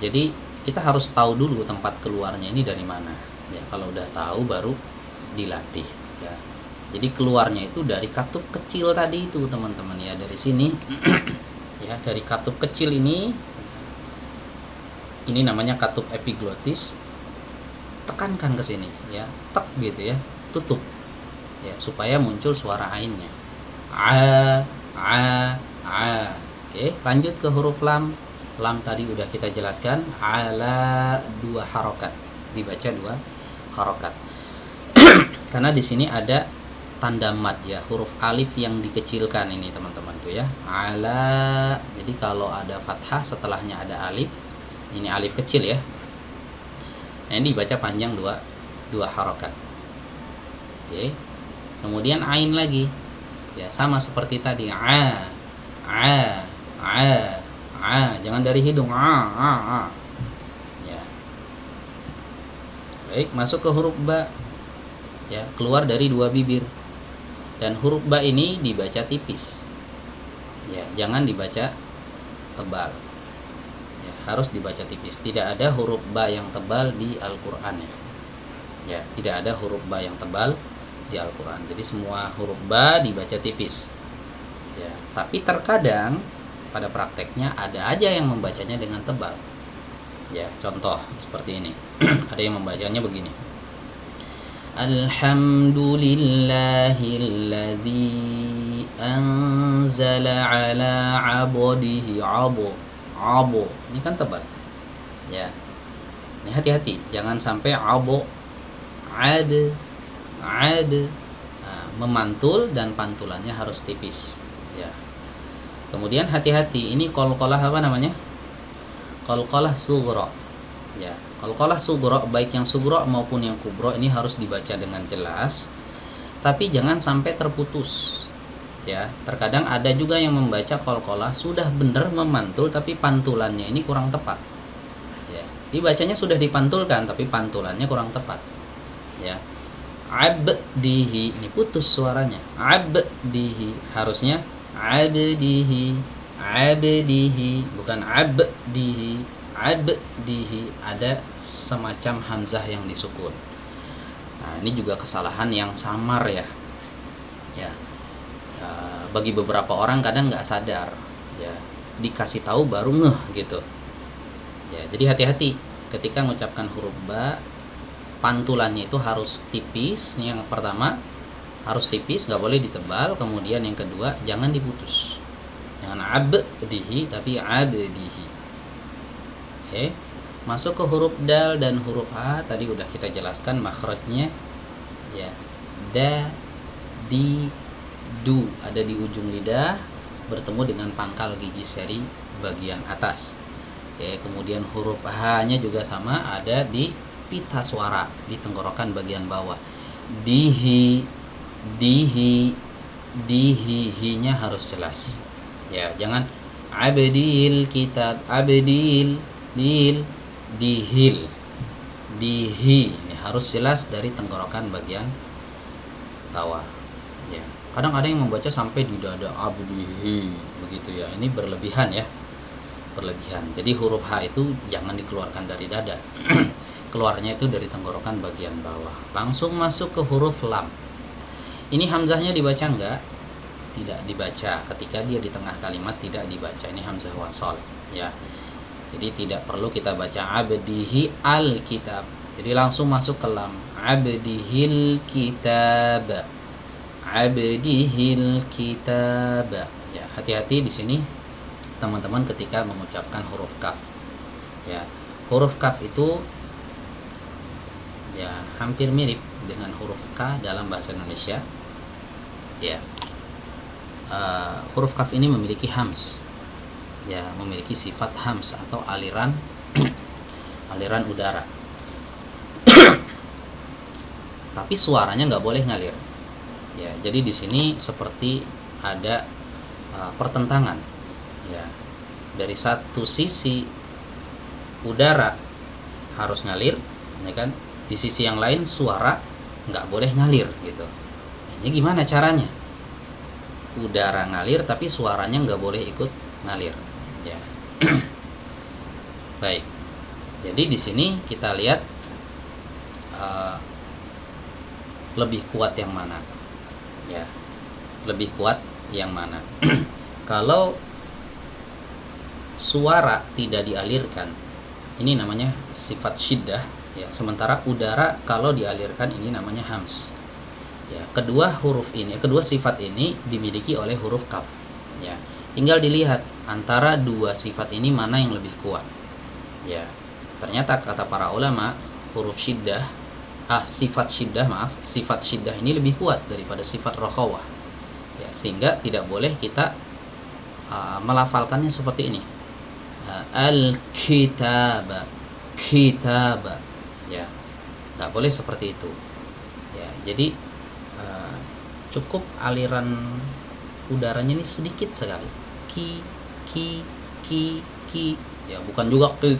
Jadi kita harus tahu dulu tempat keluarnya ini dari mana. Ya, kalau udah tahu baru dilatih, ya. Jadi keluarnya itu dari katup kecil tadi itu, teman-teman, ya, dari sini. Ya, dari katup kecil ini namanya katup epiglotis. Tekankan ke sini, ya. Tek gitu ya. Tutup. Ya, supaya muncul suara ainnya. A. Oke, lanjut ke huruf lam. Lam tadi udah kita jelaskan, ala 2 harokat, dibaca 2 harokat. Karena di sini ada tanda mad, ya, huruf alif yang dikecilkan ini, teman-teman, tuh ya. Ala. Jadi kalau ada fathah setelahnya ada alif, ini alif kecil ya. Nah, ini dibaca panjang 2 harokat. Oke. Kemudian ain lagi. Ya, sama seperti tadi. Jangan dari hidung. Ya. Baik, masuk ke huruf ba. Ya, keluar dari 2 bibir. Dan huruf ba ini dibaca tipis. Ya, jangan dibaca tebal. Ya, harus dibaca tipis. Tidak ada huruf ba yang tebal di Al-Qur'an, ya. Ya, tidak ada huruf ba yang tebal di Al-Qur'an. Jadi semua huruf ba dibaca tipis. Ya, tapi terkadang pada prakteknya ada aja yang membacanya dengan tebal. Ya, contoh seperti ini. Ada yang membacanya begini. Alhamdulillahilladzi anzala ala 'abdihi 'abo. Ini kan tebal. Ya. Ini hati-hati, jangan sampai 'abo. Nah, memantul dan pantulannya harus tipis. Ya. Kemudian hati-hati, ini qalqalah apa namanya? Qalqalah sughra. Ya, qalqalah sughra, baik yang sughra maupun yang kubra, ini harus dibaca dengan jelas. Tapi jangan sampai terputus. Ya, terkadang ada juga yang membaca qalqalah sudah benar memantul tapi pantulannya ini kurang tepat. Ya, dibacanya sudah dipantulkan tapi pantulannya kurang tepat. Ya. Abdihi, ini putus suaranya. Abdihi, harusnya abdihi, bukan abdihi. Ada semacam hamzah yang disukun. Nah, ini juga kesalahan yang samar, ya. Ya, bagi beberapa orang kadang nggak sadar, ya, dikasih tahu baru ngeh gitu. Ya, jadi hati-hati ketika mengucapkan huruf ba, pantulannya itu harus tipis. Ini yang pertama, harus tipis, nggak boleh ditebal. Kemudian yang kedua, jangan diputus. Jangan abdihi tapi abdihi. Oke. Masuk ke huruf dal dan huruf ha, tadi udah kita jelaskan makhrajnya. Ya. Da, di, du ada di ujung lidah bertemu dengan pangkal gigi seri bagian atas. Oke, kemudian huruf ha-nya juga sama, ada di pita suara di tenggorokan bagian bawah. Dihi, hi-nya harus jelas. Ya, jangan abdil kitab, abdil, dihil, dihi. Ini harus jelas dari tenggorokan bagian bawah. Ya, kadang ada yang membaca sampai di dada, abdihi, begitu ya. Ini berlebihan, ya. Berlebihan. Jadi huruf H itu jangan dikeluarkan dari dada. Keluarnya itu dari tenggorokan bagian bawah. Langsung masuk ke huruf lam. Ini hamzahnya dibaca enggak? Tidak dibaca. Ketika dia di tengah kalimat tidak dibaca. Ini hamzah wasol, ya. Jadi tidak perlu kita baca abdihi al-kitab. Jadi langsung masuk ke lam. Abdihil kitab. Abdihil kitab. Ya, hati-hati di sini teman-teman ketika mengucapkan huruf kaf. Ya, huruf kaf itu ya hampir mirip dengan huruf K dalam bahasa Indonesia. Ya, huruf kaf ini memiliki hams. Ya, memiliki sifat hams atau aliran aliran udara. Tapi suaranya nggak boleh ngalir. Ya, jadi di sini seperti ada pertentangan. Ya, dari satu sisi udara harus ngalir, ya kan? Di sisi yang lain suara nggak boleh ngalir gitu. Ini gimana caranya? Udara ngalir tapi suaranya nggak boleh ikut ngalir, ya. Baik. Jadi di sini kita lihat lebih kuat yang mana, ya. Lebih kuat yang mana? Kalau suara tidak dialirkan, ini namanya sifat syiddah, ya. Sementara udara kalau dialirkan ini namanya hams. Ya, kedua sifat ini dimiliki oleh huruf kaf. Ya, tinggal dilihat antara dua sifat ini mana yang lebih kuat. Ya, ternyata kata para ulama sifat syiddah ini lebih kuat daripada sifat rokhawah. Ya, sehingga tidak boleh kita melafalkannya seperti ini. Al-kitaba, kitaba. Ya, nggak boleh seperti itu. Ya, jadi cukup aliran udaranya ini sedikit sekali. Ki, ya, bukan juga ki.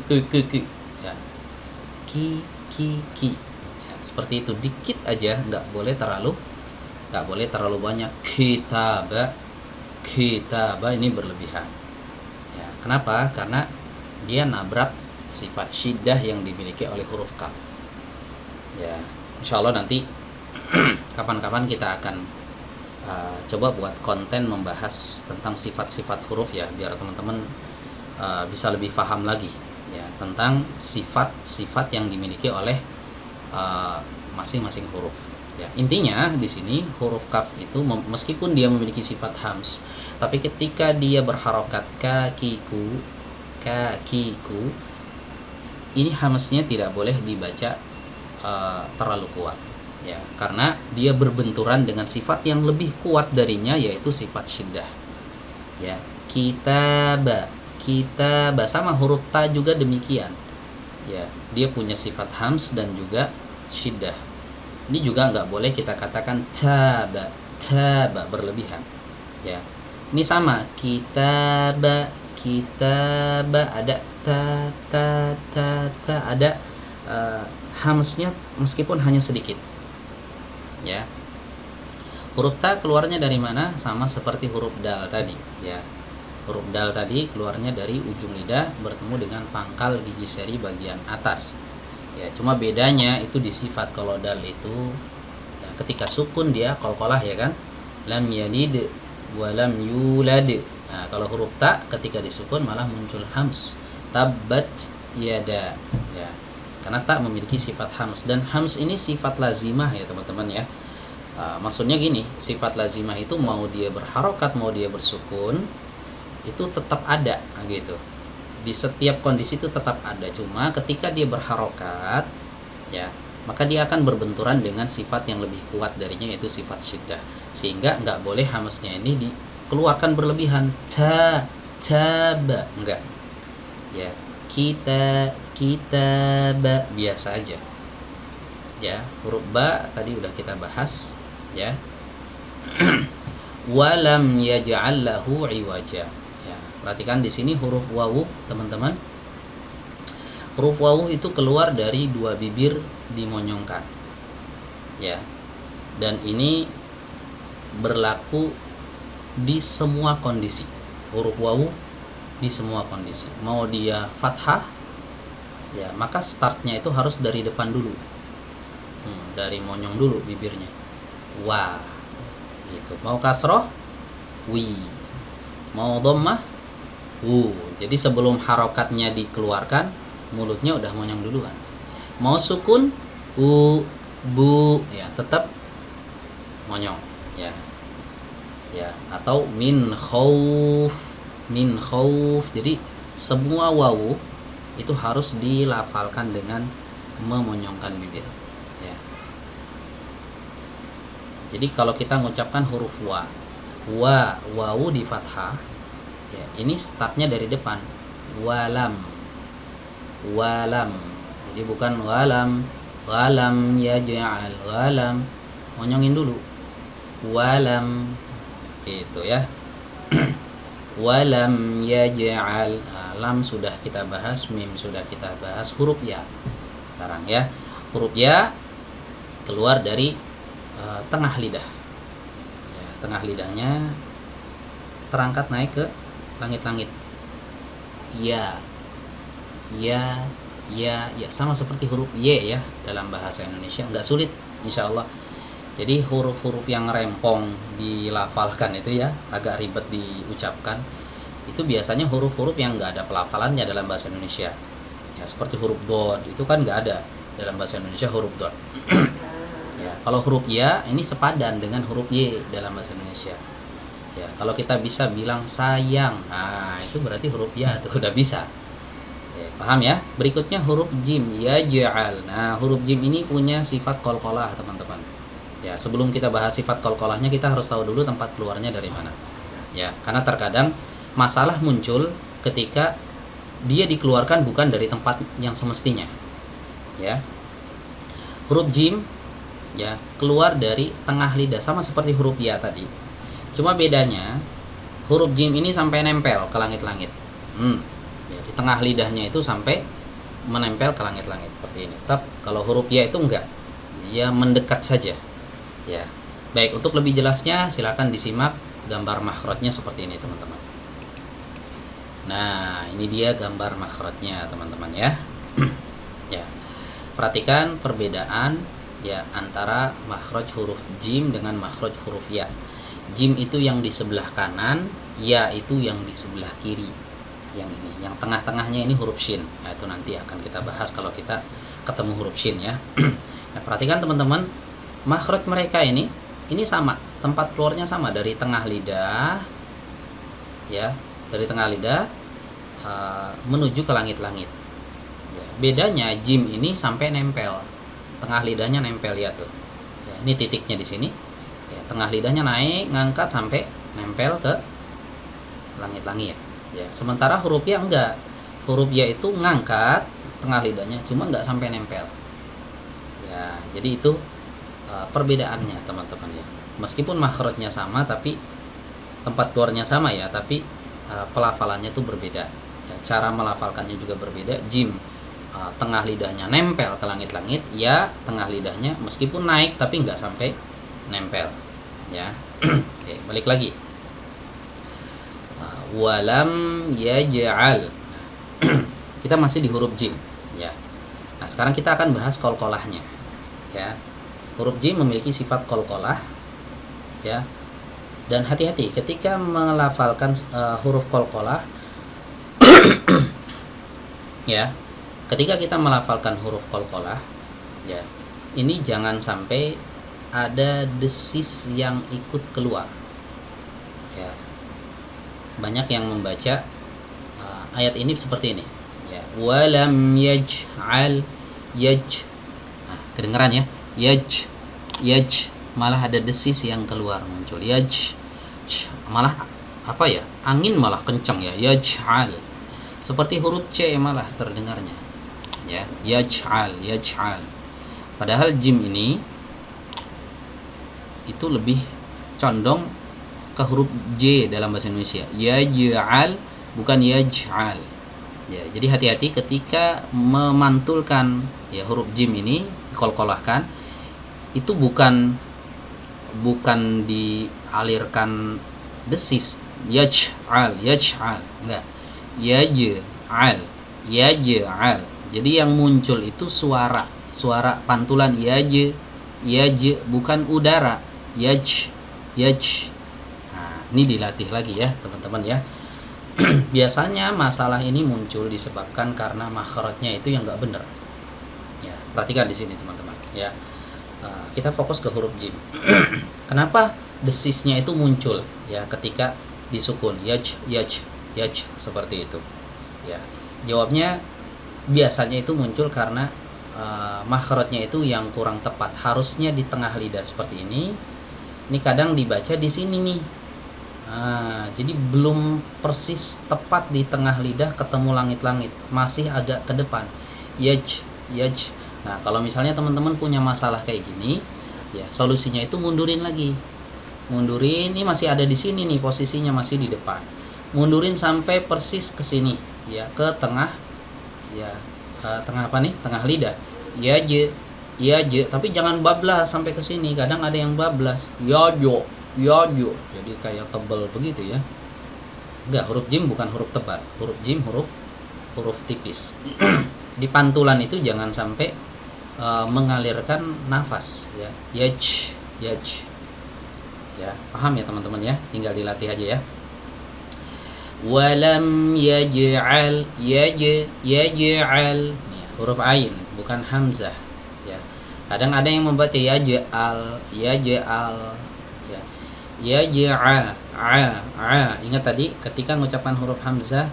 Ya, ki. Ya, seperti itu, dikit aja, nggak boleh terlalu banyak. Kitaba ini berlebihan. Ya, kenapa? Karena dia nabrak sifat syiddah yang dimiliki oleh huruf kaf. Ya, insyaallah nanti kapan-kapan kita akan coba buat konten membahas tentang sifat-sifat huruf, ya, biar teman-teman bisa lebih paham lagi, ya, tentang sifat-sifat yang dimiliki oleh masing-masing huruf. Ya, intinya di sini huruf kaf itu meskipun dia memiliki sifat hams, tapi ketika dia berharokat kakiku, ini hamsnya tidak boleh dibaca terlalu kuat. Ya, karena dia berbenturan dengan sifat yang lebih kuat darinya, yaitu sifat syiddah. Ya, kitaba sama huruf ta juga demikian. Ya, dia punya sifat hams dan juga syiddah. Ini juga nggak boleh kita katakan taba berlebihan. Ya, ini sama kitaba ada ta ada hamsnya meskipun hanya sedikit. Ya, huruf ta keluarnya dari mana? Sama seperti huruf dal tadi. Ya, huruf dal tadi keluarnya dari ujung lidah bertemu dengan pangkal gigi seri bagian atas. Ya, cuma bedanya itu di sifat. Kalau dal itu ya, ketika sukun dia qalqalah, ya kan, lam yalid wa lam yulad. Nah, kalau huruf ta ketika disukun malah muncul hams, tabbat yada. Ya, karena tak memiliki sifat hams, dan hams ini sifat lazimah, ya teman-teman, ya. Maksudnya gini, sifat lazimah itu mau dia berharokat mau dia bersukun itu tetap ada, gitu. Di setiap kondisi itu tetap ada, cuma ketika dia berharokat, ya, maka dia akan berbenturan dengan sifat yang lebih kuat darinya, yaitu sifat syiddah, sehingga nggak boleh hamsnya ini dikeluarkan berlebihan. Taba enggak, ya. Kitaba biasa aja, ya. Huruf ba tadi udah kita bahas, ya. Walam yaj'al lahu iwaja. Ya, perhatikan di sini huruf wawu, teman-teman. Huruf wawu itu keluar dari dua bibir dimonyongkan, ya. Dan ini berlaku di semua kondisi. Huruf wawu di semua kondisi, mau dia fathah, ya, maka startnya itu harus dari depan dulu, dari monyong dulu bibirnya, wa, gitu. Mau kasroh, wi, mau dhammah, wu. Jadi sebelum harokatnya dikeluarkan, mulutnya udah monyong duluan. Mau sukun, bu, ya, tetap monyong, ya, atau min khauf. Jadi semua wawu itu harus dilafalkan dengan memonyongkan bibir, ya. Jadi kalau kita mengucapkan huruf wawu di fathah, ya, ini startnya dari depan, walam. Jadi bukan walam yaj'al, walam, monyongin dulu, walam, itu, ya. Walam yaj'al. Lam sudah kita bahas, mim sudah kita bahas, huruf ya sekarang, ya. Huruf ya keluar dari tengah lidah. Ya, tengah lidahnya terangkat naik ke langit-langit. Ya, ya, ya, sama seperti huruf Y ya dalam bahasa Indonesia, nggak sulit insya Allah. Jadi huruf-huruf yang rempong dilafalkan itu ya, agak ribet diucapkan, itu biasanya huruf-huruf yang nggak ada pelafalannya dalam bahasa Indonesia. Ya, seperti huruf dod itu kan nggak ada dalam bahasa Indonesia huruf dod. Ya, kalau huruf ya ini sepadan dengan huruf Y dalam bahasa Indonesia. Ya, kalau kita bisa bilang sayang, nah itu berarti huruf ya itu udah bisa. Ya, paham ya? Berikutnya huruf jim, ya ja'al. Nah, huruf jim ini punya sifat qalqalah, teman-teman. Ya, sebelum kita bahas sifat qalqalahnya, kita harus tahu dulu tempat keluarnya dari mana. Ya, karena terkadang masalah muncul ketika dia dikeluarkan bukan dari tempat yang semestinya. Ya. Huruf jim ya keluar dari tengah lidah sama seperti huruf ya tadi. Cuma bedanya huruf jim ini sampai nempel ke langit-langit. Ya, di tengah lidahnya itu sampai menempel ke langit-langit seperti ini. Tapi kalau huruf ya itu enggak. Dia mendekat saja. Ya. Baik, untuk lebih jelasnya silakan disimak gambar makhrajnya seperti ini, teman-teman. Nah, ini dia gambar makhrajnya, teman-teman ya. Ya. Perhatikan perbedaan ya antara makhraj huruf jim dengan makhraj huruf ya. Jim itu yang di sebelah kanan, ya itu yang di sebelah kiri. Yang ini, yang tengah-tengahnya ini huruf shin. Nah, itu nanti akan kita bahas kalau kita ketemu huruf shin ya. Nah, perhatikan teman-teman, makhraj mereka ini sama, tempat keluarnya sama dari tengah lidah. Ya, dari tengah lidah menuju ke langit-langit. Ya, bedanya jim ini sampai nempel, tengah lidahnya nempel ya tuh. Ya, ini titiknya di sini. Ya, tengah lidahnya naik, ngangkat sampai nempel ke langit-langit. Ya, sementara huruf ya enggak. Huruf ya itu ngangkat tengah lidahnya, cuma enggak sampai nempel. Ya, jadi itu perbedaannya teman-teman ya. Meskipun makhrajnya sama, tapi tempat keluarnya sama ya, tapi pelafalannya itu berbeda. Ya, cara melafalkannya juga berbeda. Jim tengah lidahnya nempel ke langit-langit, ya tengah lidahnya meskipun naik tapi nggak sampai nempel. Ya, oke, balik lagi. Walam yaj'al. Kita masih di huruf jim. Ya. Nah, sekarang kita akan bahas qalqalahnya. Ya. Huruf jim memiliki sifat qalqalah. Ya. Dan hati-hati ketika melafalkan huruf qalqalah. Ya. Ketika kita melafalkan huruf qalqalah, ya. Ini jangan sampai ada desis yang ikut keluar. Ya. Banyak yang membaca ayat ini seperti ini. Ya. Walam yaj'al kedengeran ya? Yaj malah ada desis yang keluar muncul. Malah apa ya? Angin malah kencang ya. Yaj'al. Seperti huruf C malah terdengarnya. Ya, yaj'al. Padahal jim ini itu lebih condong ke huruf J dalam bahasa Indonesia. Yaj'al bukan yaj'al. Ya, jadi hati-hati ketika memantulkan ya huruf jim ini dikolkolahkan, itu bukan dialirkan desis yaj'al enggak, yaj'al. Jadi yang muncul itu suara pantulan yaj, bukan udara. Yaj. Nah, ini dilatih lagi ya teman-teman ya. Biasanya masalah ini muncul disebabkan karena makhrajnya itu yang nggak benar. Ya, perhatikan di sini teman-teman ya. Kita fokus ke huruf jim. Kenapa desisnya itu muncul ya ketika disukun yaj seperti itu? Ya, jawabnya biasanya itu muncul karena makhrajnya itu yang kurang tepat. Harusnya di tengah lidah seperti ini. Ini kadang dibaca di sini nih. Jadi belum persis tepat di tengah lidah ketemu langit-langit, masih agak ke depan. Yaj. Nah, kalau misalnya teman-teman punya masalah kayak gini, ya solusinya itu mundurin lagi. Mundurin, ini masih ada di sini nih, posisinya masih di depan. Mundurin sampai persis ke sini, ya ke tengah, ya tengah apa nih? Tengah lidah. Yaj. tapi jangan bablas sampai ke sini. Kadang ada yang bablas. Yajo, yajo. Jadi kayak tebal begitu ya. Enggak, huruf jim bukan huruf tebal. Huruf jim huruf tipis. Di pantulan itu jangan sampai mengalirkan nafas ya. Yaj. Ya, paham ya teman-teman ya? Tinggal dilatih aja ya. Walam yaj'al yaj'al. Huruf ain bukan hamzah ya. Kadang ada yang membaca yaj'al ya. Ingat tadi ketika mengucapkan huruf hamzah,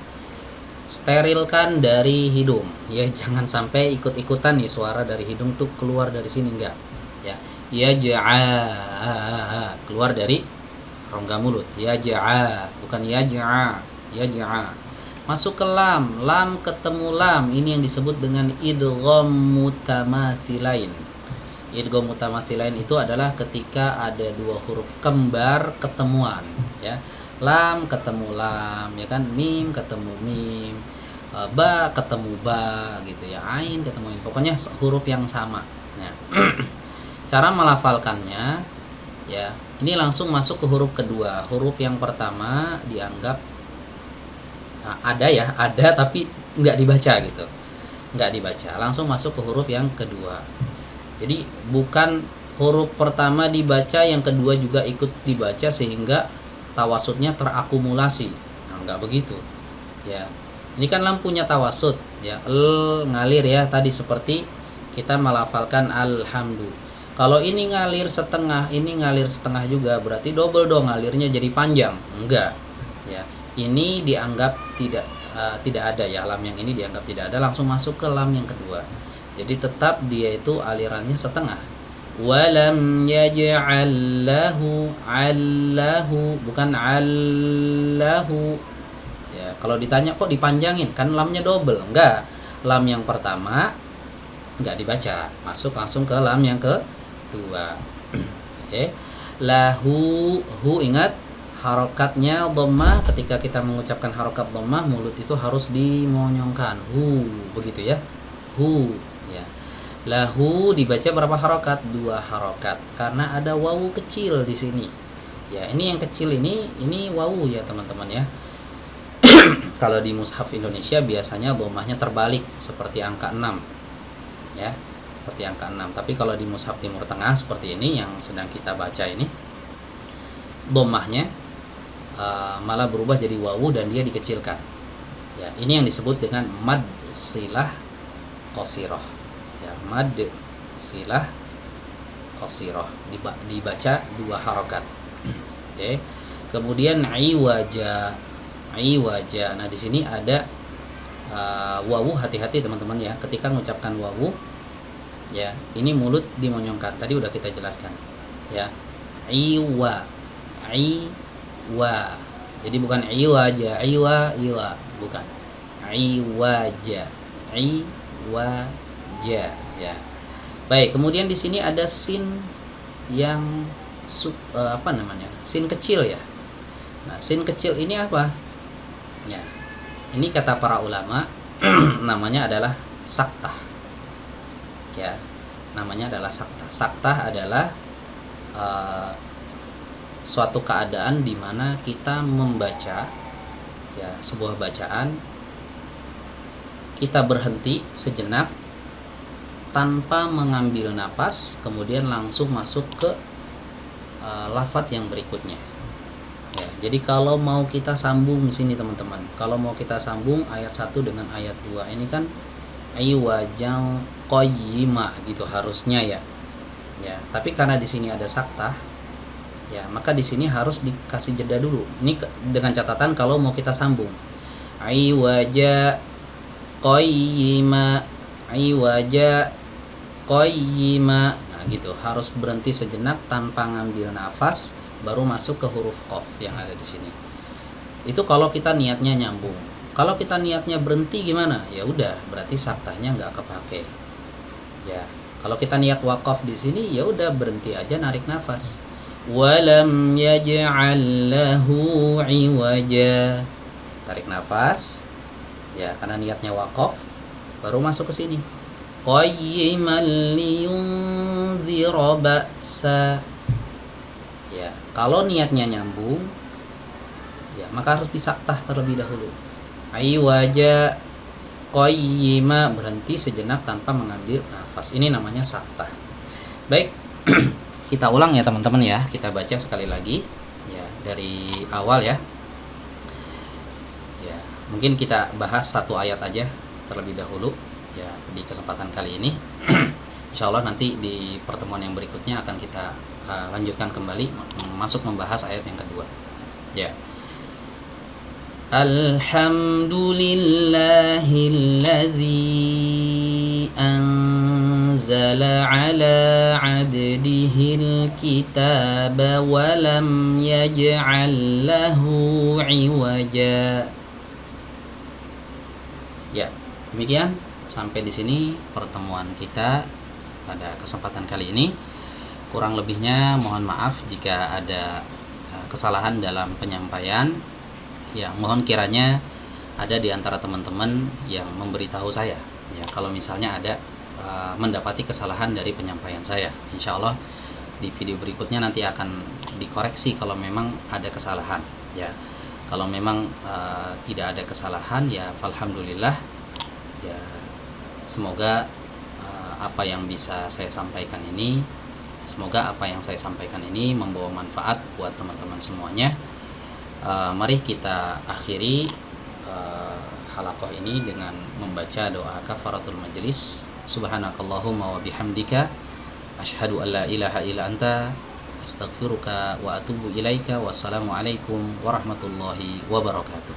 sterilkan dari hidung ya, jangan sampai ikut-ikutan nih suara dari hidung tuh keluar dari sini, enggak ya. Keluar dari rongga mulut. Bukan yaja. Masuk ke lam ketemu lam. Ini yang disebut dengan idgham mutamatsilain. Idgham mutamatsilain itu adalah ketika ada dua huruf kembar ketemuan ya. Lam ketemu lam ya kan, mim ketemu mim, ba ketemu ba gitu ya, ain ketemu ain. Pokoknya huruf yang sama ya. Cara melafalkannya ya, ini langsung masuk ke huruf kedua. Huruf yang pertama dianggap ada tapi nggak dibaca gitu, nggak dibaca, langsung masuk ke huruf yang kedua. Jadi bukan huruf pertama dibaca, yang kedua juga ikut dibaca sehingga tawasudnya terakumulasi. Nggak begitu ya. Ini kan lampunya tawasud ya, ngalir ya tadi, seperti kita melafalkan alhamdu. Kalau ini ngalir setengah, ini ngalir setengah juga, berarti double dong, ngalirnya jadi panjang. Enggak ya. Ini dianggap tidak ada ya, lam yang ini dianggap tidak ada, langsung masuk ke lam yang kedua. Jadi tetap dia itu alirannya setengah. Walam yaj'al lahu allahu, bukan allahu ya. Kalau ditanya kok dipanjangin, kan lamnya double. Enggak, lam yang pertama enggak dibaca, masuk langsung ke lam yang kedua. Oke. Lahu, ingat harokatnya dhammah. Ketika kita mengucapkan harokat dhammah, mulut itu harus dimonyongkan, begitu ya, ya. Lahu dibaca berapa harokat? 2 harokat, karena ada wawu kecil di sini ya. Ini yang kecil ini wawu ya teman-teman ya. Kalau di mushaf Indonesia biasanya dhammahnya terbalik seperti angka 6 ya, seperti angka 6. Tapi kalau di mushaf Timur Tengah seperti ini yang sedang kita baca ini, dhammahnya malah berubah jadi wawu dan dia dikecilkan ya. Ini yang disebut dengan mad silah qasirah ya, mad silah qasirah, dibaca 2 harokat. Oke. Kemudian iwaja. Nah di sini ada wawu, hati-hati teman-teman ya, ketika mengucapkan wawu ya, ini mulut dimonyongkan, tadi udah kita jelaskan ya. Iwa, jadi bukan iwaja, bukan iwaja ya. Baik, kemudian di sini ada sin yang sin kecil ya. Nah, sin kecil ini apa ya? Ini kata para ulama namanya adalah saktah ya, namanya adalah saktah. Saktah adalah suatu keadaan di mana kita membaca ya sebuah bacaan, kita berhenti sejenak tanpa mengambil napas, kemudian langsung masuk ke lafadz yang berikutnya ya. Jadi kalau mau kita sambung sini teman-teman, kalau mau kita sambung ayat 1 dengan ayat 2, ini kan iwajang qayyima gitu harusnya ya. Tapi karena di sini ada saktah ya, maka di sini harus dikasih jeda dulu. Ini dengan catatan kalau mau kita sambung, iwaja qayyima, nah gitu, harus berhenti sejenak tanpa ngambil nafas, baru masuk ke huruf qaf yang ada di sini. Itu kalau kita niatnya nyambung. Kalau kita niatnya berhenti gimana? Ya udah, berarti saktahnya nggak kepake ya. Kalau kita niat waqaf di sini, ya udah berhenti aja, narik nafas. Walam yaj'al lahu iwaja, tarik nafas ya, karena niatnya waqaf, baru masuk ke sini qayyiman liyunzira ba'sa. Ya, kalau niatnya nyambung, ya maka harus disaktah terlebih dahulu. Aywaja qayyima, berhenti sejenak tanpa mengambil nafas. Ini namanya saktah. Baik, kita ulang ya teman-teman ya. Kita baca sekali lagi ya dari awal ya. Ya, mungkin kita bahas satu ayat aja terlebih dahulu ya di kesempatan kali ini. Insya Allah nanti di pertemuan yang berikutnya akan kita lanjutkan kembali masuk membahas ayat yang kedua. Ya. Alhamdulillahilladzi anzala ala 'abdihil kitaba wa lam yaj'al lahu 'iwaja. Ya, demikian sampai di sini pertemuan kita pada kesempatan kali ini. Kurang lebihnya mohon maaf jika ada kesalahan dalam penyampaian. Ya, mohon kiranya ada di antara teman-teman yang memberitahu saya ya kalau misalnya ada mendapati kesalahan dari penyampaian saya. Insya Allah di video berikutnya nanti akan dikoreksi kalau memang ada kesalahan ya. Kalau memang tidak ada kesalahan ya alhamdulillah ya, semoga apa yang bisa saya sampaikan ini, semoga apa yang saya sampaikan ini membawa manfaat buat teman-teman semuanya. Mari kita akhiri halaqah ini dengan membaca doa kafaratul majelis. Subhanakallahumma wa bihamdika asyhadu an la ilaha illa anta astaghfiruka wa atubu ilaika. Wassalamualaikum warahmatullahi wabarakatuh.